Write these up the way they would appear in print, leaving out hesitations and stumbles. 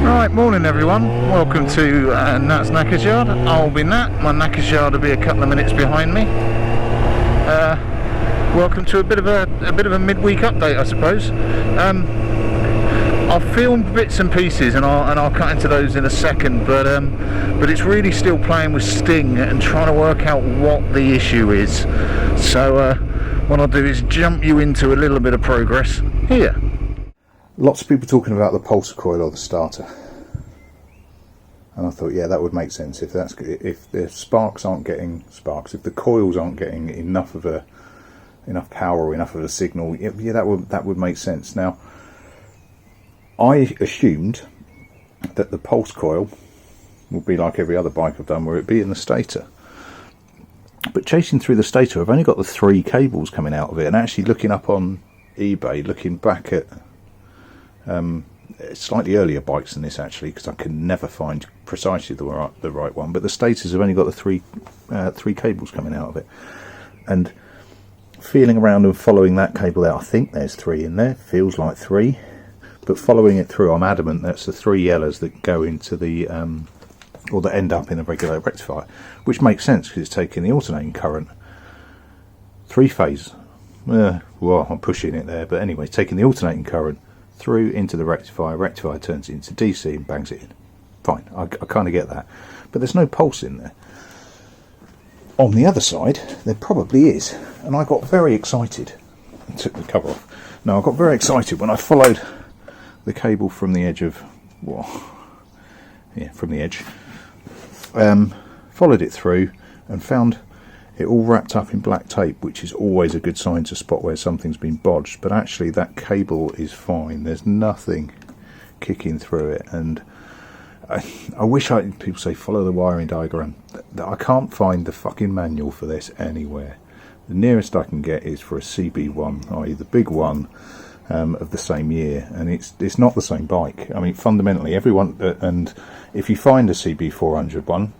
Right, morning everyone, welcome to Nat's Knackers Yard. I'll be Nat, my Knackers Yard will be a couple of minutes behind me. Welcome to a bit of a midweek update, I suppose. I've filmed bits and pieces and I'll cut into those in a second, but it's really still playing with Sting and trying to work out what the issue is. So what I'll do is jump you into a little bit of progress here. Lots of people talking about the pulsar coil or the starter, and I thought, yeah, that would make sense if the sparks aren't getting sparks, if the coils aren't getting enough power or enough of a signal, yeah, that would make sense. Now, I assumed that the pulse coil would be like every other bike I've done, where it'd be in the stator. But chasing through the stator, I've only got the 3 cables coming out of it, and actually looking up on eBay, looking back at slightly earlier bikes than this, actually, because I can never find precisely the right one, but the stators have only got the three cables coming out of it. And feeling around and following that cable out, I think there's 3 in there, feels like 3, but following it through, I'm adamant that's the 3 yellows that go into the or that end up in a regular rectifier, which makes sense because it's taking the alternating current 3-phase, well, I'm pushing it there, but anyway, taking the alternating current through into the rectifier turns it into DC and bangs it in. Fine, I kind of get that, but there's no pulse in there. On the other side, there probably is, and I got very excited. I took the cover off. No, I got very excited when I followed the cable from the edge of, from the edge, followed it through and found it all wrapped up in black tape, which is always a good sign to spot where something's been bodged. But actually that cable is fine, there's nothing kicking through it. And I wish people say follow the wiring diagram. I can't find the fucking manual for this anywhere. The nearest I can get is for a CB1, i.e. the big one of the same year, and it's not the same bike. I mean, fundamentally everyone, and if you find a CB400 one,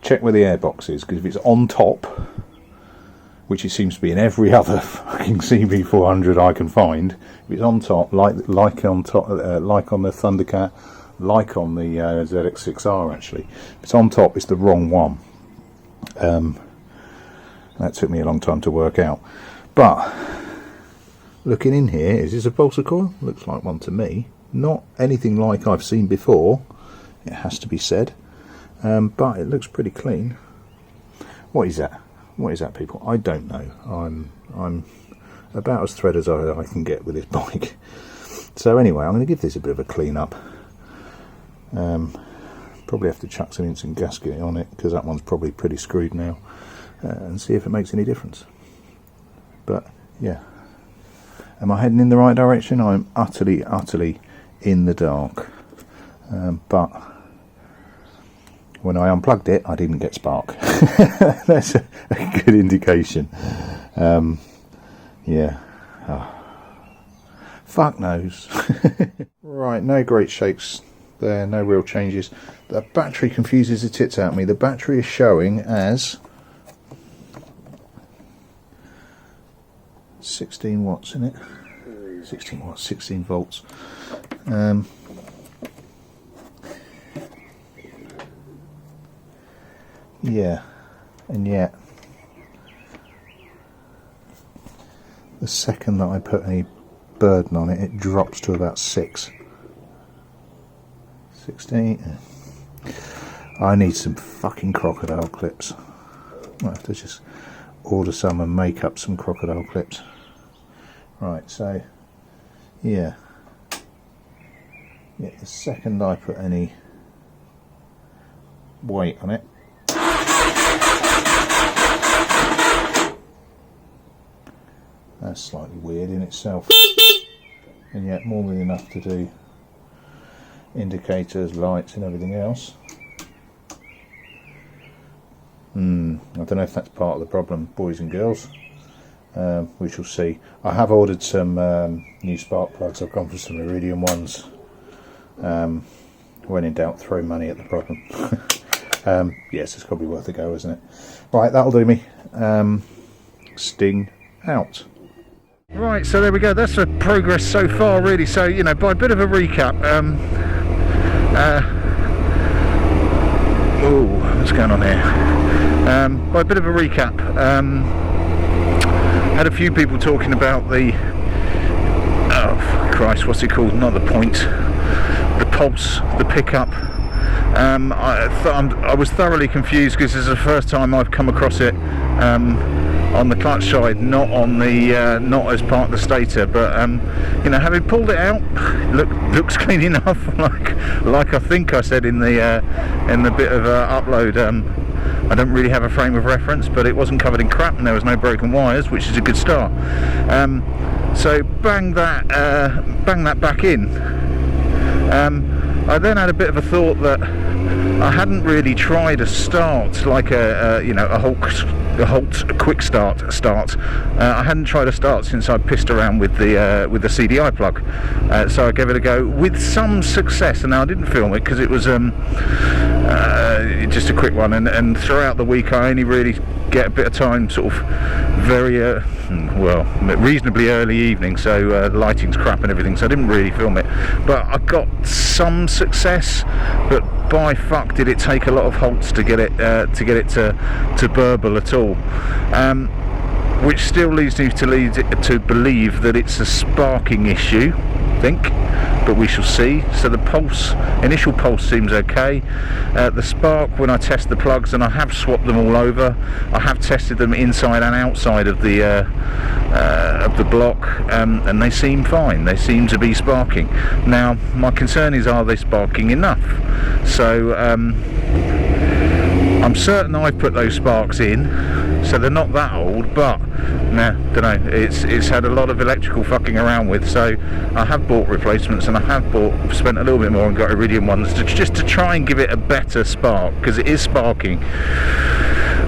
check where the airbox is, because if it's on top, which it seems to be in every other fucking CB400 I can find, if it's on top, like on the Thundercat, like on the ZX6R, actually, if it's on top, it's the wrong one. That took me a long time to work out. But looking in here, is this a pulsar coil? Looks like one to me. Not anything like I've seen before, it has to be said. But it looks pretty clean. What is that? What is that, people? I don't know. I'm about as thread as I can get with this bike. So anyway, I'm going to give this a bit of a clean up. Probably have to chuck some instant gasket on it, because that one's probably pretty screwed now, and see if it makes any difference. But yeah, am I heading in the right direction? I'm utterly in the dark. But when I unplugged it, I didn't get spark. That's a good indication. Yeah. Oh. Fuck knows. Right, no great shakes there, no real changes. The battery confuses the tits out of me. The battery is showing as 16 watts in it. 16 watts, 16 volts. Yeah, and yet the second that I put any burden on it, it drops to about 16. I need some fucking crocodile clips. I'll have to just order some and make up some crocodile clips. Right, so yeah, the second I put any weight on it, That's slightly weird in itself, and yet more than enough to do indicators, lights and everything else. I don't know if that's part of the problem, boys and girls. We shall see. I have ordered some new spark plugs. I've gone for some Iridium ones. When in doubt, throw money at the problem. Yes, it's probably worth a go, isn't it? Right, that'll do me. Sting out. Right, so there we go. That's the progress so far, really. So, you know, by a bit of a recap, what's going on here? By a bit of a recap, had a few people talking about the, oh Christ, what's it called? Not the point, the pulse, the pickup. I was thoroughly confused because this is the first time I've come across it on the clutch side, not on the not as part of the stator. But you know, having pulled it out, looks clean enough. like I think I said in the bit of upload. I don't really have a frame of reference, but it wasn't covered in crap and there was no broken wires, which is a good start. So bang that back in. I then had a bit of a thought that I hadn't really tried a start, like a quick start. I hadn't tried a start since I pissed around with the CDI plug. So I gave it a go with some success, and now I didn't film it because it was just a quick one, and throughout the week I only really get a bit of time, sort of very reasonably early evening, so lighting's crap and everything, so I didn't really film it, but I got some success. But by fuck did it take a lot of halts to get it to burble at all, which still leads me to believe that it's a sparking issue, I think, but we shall see. So the initial pulse seems okay. The spark, when I test the plugs, and I have swapped them all over, I have tested them inside and outside of the block, and they seem fine. They seem to be sparking. Now my concern is, are they sparking enough? So I'm certain I've put those sparks in, so they're not that old, but nah, don't know, it's had a lot of electrical fucking around with, so I have bought replacements, and I have spent a little bit more and got Iridium ones just to try and give it a better spark, because it is sparking,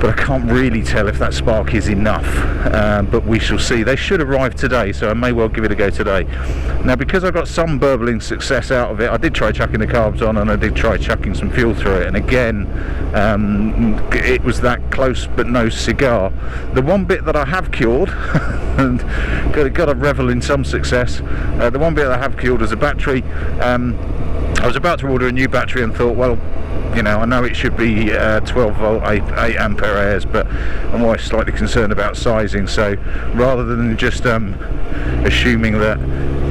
but I can't really tell if that spark is enough, but we shall see. They should arrive today, so I may well give it a go today. Now, because I got some burbling success out of it, I did try chucking the carbs on, and I did try chucking some fuel through it, and again, it was that close but no cigar. The one bit that I have cured and got to revel in some success, the one bit that I have cured is a battery. I was about to order a new battery and thought, well, you know, I know it should be 12 volt 8 ampere hours, but I'm always slightly concerned about sizing, so rather than just assuming that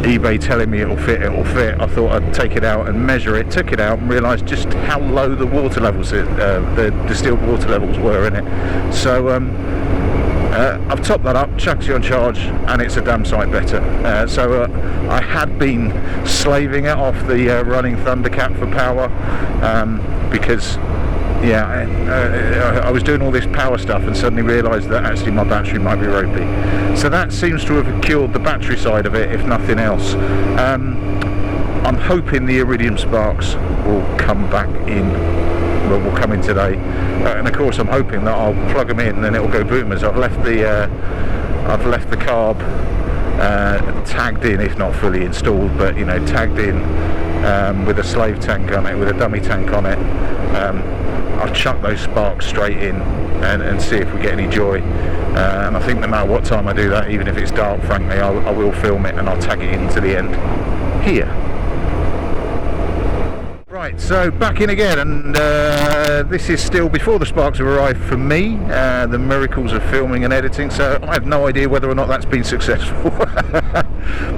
eBay telling me it'll fit, I thought I'd take it out and measure it. Took it out and realised just how low the water levels, the distilled water levels were in it. So I've topped that up, chucked it on charge, and it's a damn sight better. So I had been slaving it off the running Thundercat for power, because I was doing all this power stuff and suddenly realised that actually my battery might be ropey. So that seems to have cured the battery side of it, if nothing else. I'm hoping the Iridium sparks will come back in. Will come in today, and of course I'm hoping that I'll plug them in and it'll go boom, as I've left the carb tagged in, if not fully installed, but you know, tagged in with a slave tank on it, with a dummy tank on it. I'll chuck those sparks straight in and see if we get any joy, and I think no matter what time I do that, even if it's dark, frankly, I will film it and I'll tag it in to the end here. Right, so back in again, and this is still before the sparks have arrived for me, the miracles of filming and editing, so I have no idea whether or not that's been successful.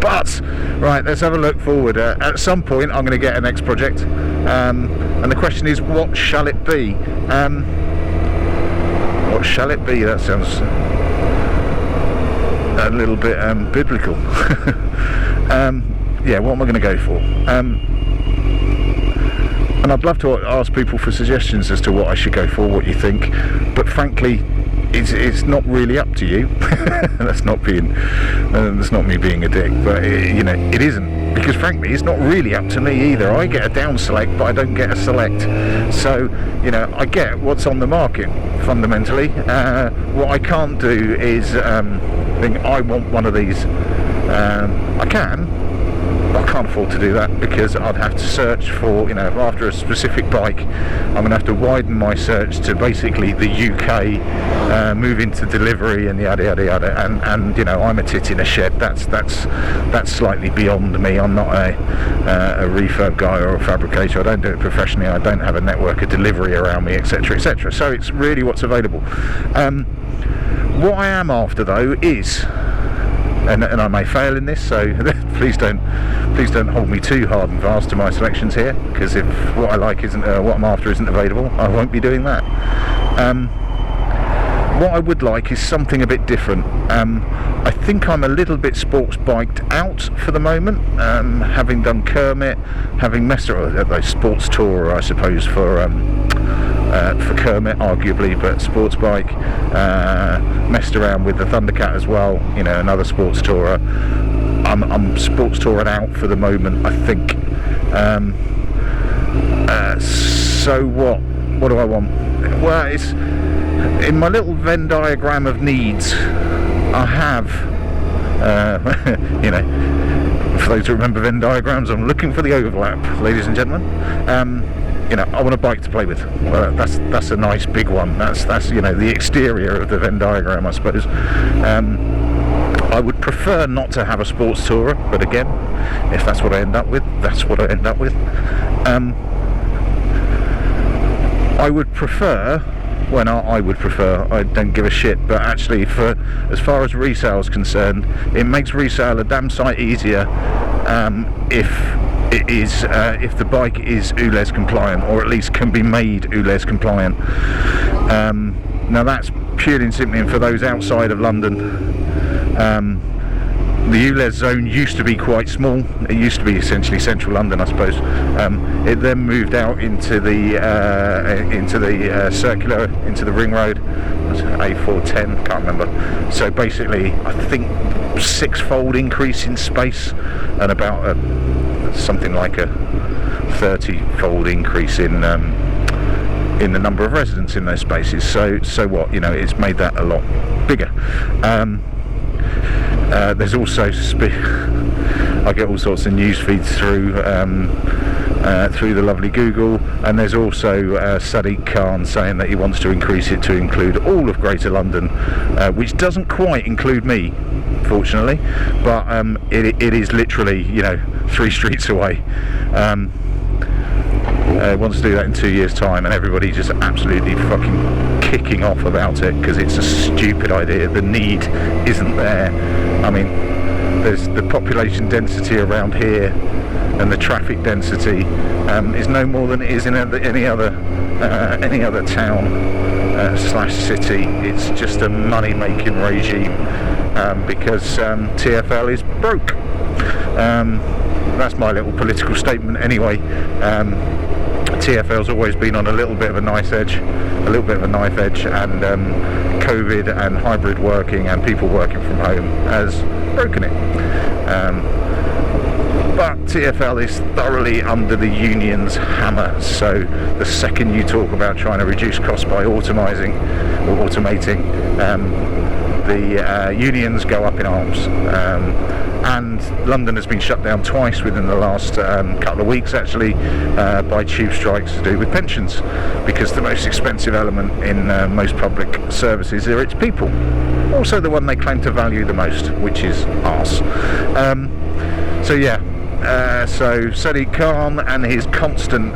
But, right, let's have a look forward. At some point I'm going to get an next project, and the question is, what shall it be? What shall it be? That sounds a little bit biblical. Yeah, what am I going to go for? And I'd love to ask people for suggestions as to what I should go for, what you think, but frankly, it's not really up to you. That's not me being a dick, but it isn't, because frankly it's not really up to me either. I get a down select, but I don't get a select. So I get what's on the market fundamentally. What I can't do is think I want one of these. I can, but I can't afford to do that, because I'd have to search for, after a specific bike, I'm going to have to widen my search to basically the UK, move into delivery and yada yada yada, and I'm a tit in a shed. That's slightly beyond me. I'm not a refurb guy or a fabricator. I don't do it professionally. I don't have a network of delivery around me, etc, etc. So it's really what's available. What I am after though is, and I may fail in this, so please don't hold me too hard and fast to my selections here, because if what I like isn't what I'm after isn't available, I won't be doing that. What I would like is something a bit different. I think I'm a little bit sports biked out for the moment, having done Kermit, having messed around with those sports tourer, I suppose, for Kermit arguably, but sports bike, messed around with the Thundercat as well, another sports tourer. I'm sports touring out for the moment, I think. So what do I want? Well, it's in my little Venn diagram of needs. I have for those who remember Venn diagrams, I'm looking for the overlap, ladies and gentlemen. I want a bike to play with. Well, that's a nice big one. That's the exterior of the Venn diagram, I suppose. I would prefer not to have a sports tourer, but again, if that's what I end up with, that's what I end up with. I would prefer, I don't give a shit, but actually, for as far as resale is concerned, it makes resale a damn sight easier if the bike is Ules compliant, or at least can be made Ules compliant. Now that's purely and simply for those outside of London. The Ules zone used to be quite small. It used to be essentially central London, I suppose. It then moved out into the circular, into the ring road, A410, can't remember. So basically, I think 6-fold increase in space, and about something like a 30-fold increase in the number of residents in those spaces. So what? It's made that a lot bigger. There's also I get all sorts of news feeds through the lovely Google, and there's also Sadiq Khan saying that he wants to increase it to include all of Greater London, which doesn't quite include me, fortunately, but it is literally 3 streets away. Wants to do that in 2 years' time, and everybody just absolutely fucking kicking off about it because it's a stupid idea. The need isn't there. I mean, there's the population density around here, and the traffic density is no more than it is in any other town slash city. It's just a money-making regime because TfL is broke. That's my little political statement anyway. TfL's always been on a little bit of a knife edge, and COVID and hybrid working and people working from home has broken it. But TfL is thoroughly under the union's hammer, so the second you talk about trying to reduce costs by automating, the unions go up in arms. And London has been shut down twice within the last couple of weeks, actually, by tube strikes to do with pensions, because the most expensive element in most public services are its people. Also the one they claim to value the most, which is arse. So Sadiq Khan and his constant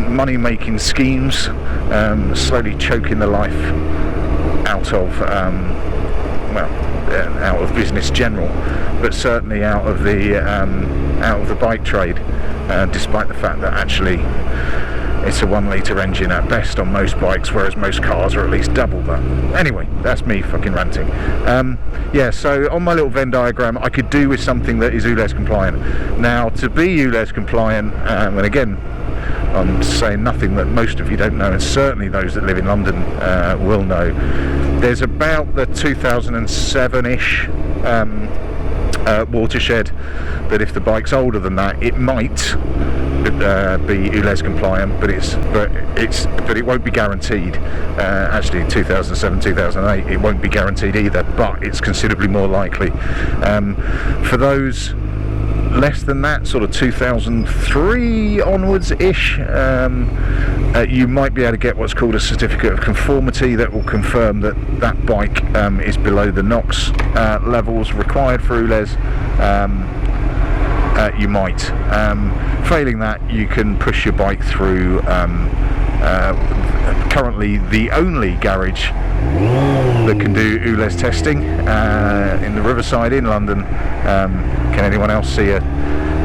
money-making schemes, slowly choking the life out of out of business general, but certainly out of the bike trade, despite the fact that actually it's a 1 litre engine at best on most bikes, whereas most cars are at least double that. Anyway, that's me fucking ranting. So on my little Venn diagram, I could do with something that is Ules compliant. Now, to be Ules compliant, and again, I'm saying nothing that most of you don't know, and certainly those that live in London will know. There's about the 2007-ish watershed that if the bike's older than that, it might be Ules compliant, but it won't be guaranteed. Actually, 2007, 2008, it won't be guaranteed either, but it's considerably more likely. For those less than that, sort of 2003 onwards ish, you might be able to get what's called a certificate of conformity that will confirm that that bike is below the NOx levels required for Ules. You might. Failing that, you can push your bike through currently the only garage that can do Ules testing in the Riverside in London. Can anyone else see a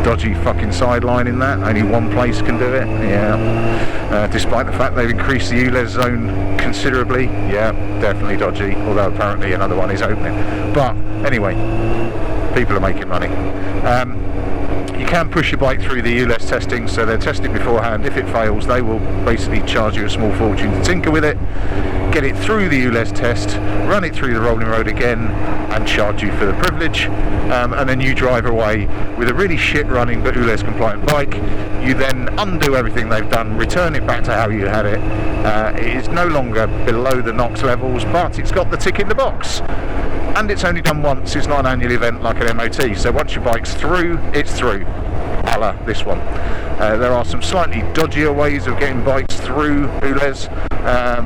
dodgy fucking sideline in that? Only one place can do it. Yeah. Despite the fact they've increased the Ules zone considerably. Yeah, definitely dodgy, although apparently another one is opening. But anyway, people are making money. You can push your bike through the Ules testing, so they're tested beforehand. If it fails, they will basically charge you a small fortune to tinker with it, get it through the Ules test, run it through the rolling road again, and charge you for the privilege. And then you drive away with a really shit running but Ules compliant bike. You then undo everything they've done, return it back to how you had it. It is no longer below the NOx levels, but it's got the tick in the box. And it's only done once. It's not an annual event like an MOT. So once your bike's through, it's through. A la this one. There are some slightly dodgier ways of getting bikes through Ules,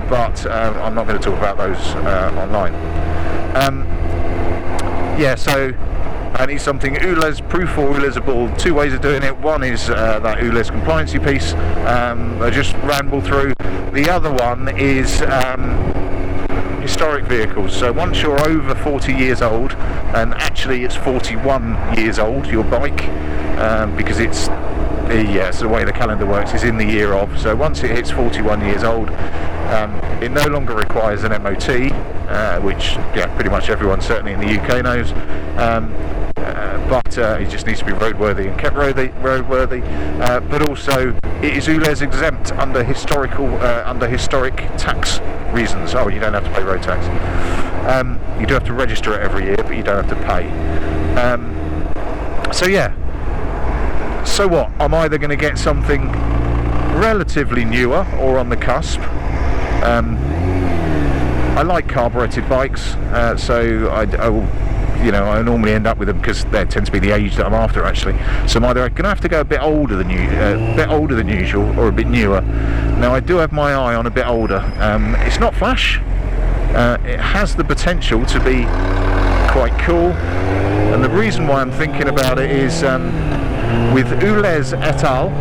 but I'm not going to talk about those online. Yeah, so I need something Ules proof or Ulesable. Two ways of doing it. One is that Ules compliancy piece I just ramble through. The other one is historic vehicles. So once you're over 40 years old, and actually it's 41 years old, your bike, because it's the way the calendar works, is in the year of. So once it hits 41 years old, it no longer requires an MOT, which pretty much everyone certainly in the UK knows. But it just needs to be roadworthy and kept roadworthy. But also, it is Ules exempt under historic tax reasons. Oh, you don't have to pay road tax. You do have to register it every year, but you don't have to pay. So yeah. So what? I'm either going to get something relatively newer or on the cusp. I like carburetted bikes, so I normally end up with them because they tend to be the age that I'm after, actually. So I'm either going to have to go a bit older than usual, or a bit newer. Now I do have my eye on a bit older. It's not flash. It has the potential to be quite cool, and the reason why I'm thinking about it is with Ules et al.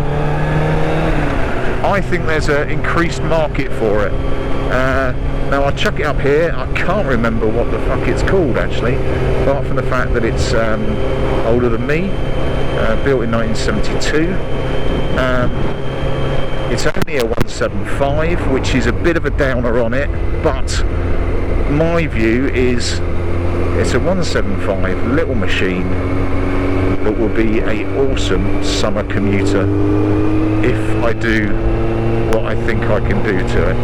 I think there's an increased market for it. Now I'll chuck it up here. I can't remember what the fuck it's called, actually, apart from the fact that it's older than me, built in 1972. It's only a 175, which is a bit of a downer on it, but my view is it's a 175 little machine that will be an awesome summer commuter if I do what I think I can do to it.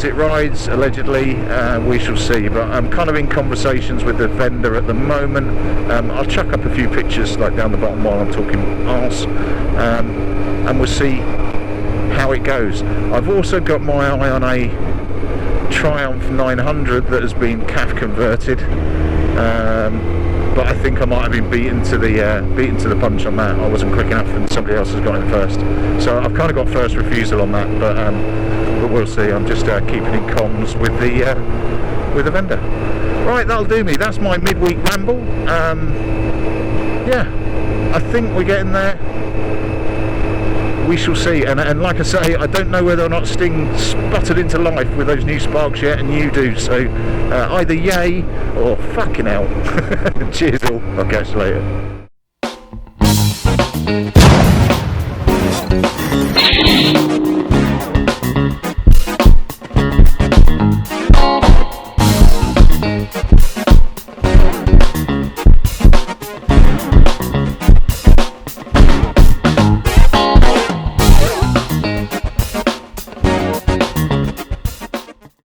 It rides, allegedly. We shall see, but I'm kind of in conversations with the vendor at the moment. I'll chuck up a few pictures like down the bottom while I'm talking arse, and we'll see how it goes. I've also got my eye on a Triumph 900 that has been CAF converted, but I think I might have been beaten to the punch on that. I wasn't quick enough, and somebody else has got it first. So I've kind of got first refusal on that, but we'll see. I'm just keeping in comms with the vendor. Right, that'll do me. That's my midweek ramble. Yeah, I think we're getting there. We shall see, and like I say, I don't know whether or not Sting sputtered into life with those new sparks yet, and you do, so either yay or fucking hell. Cheers all, I'll catch you later.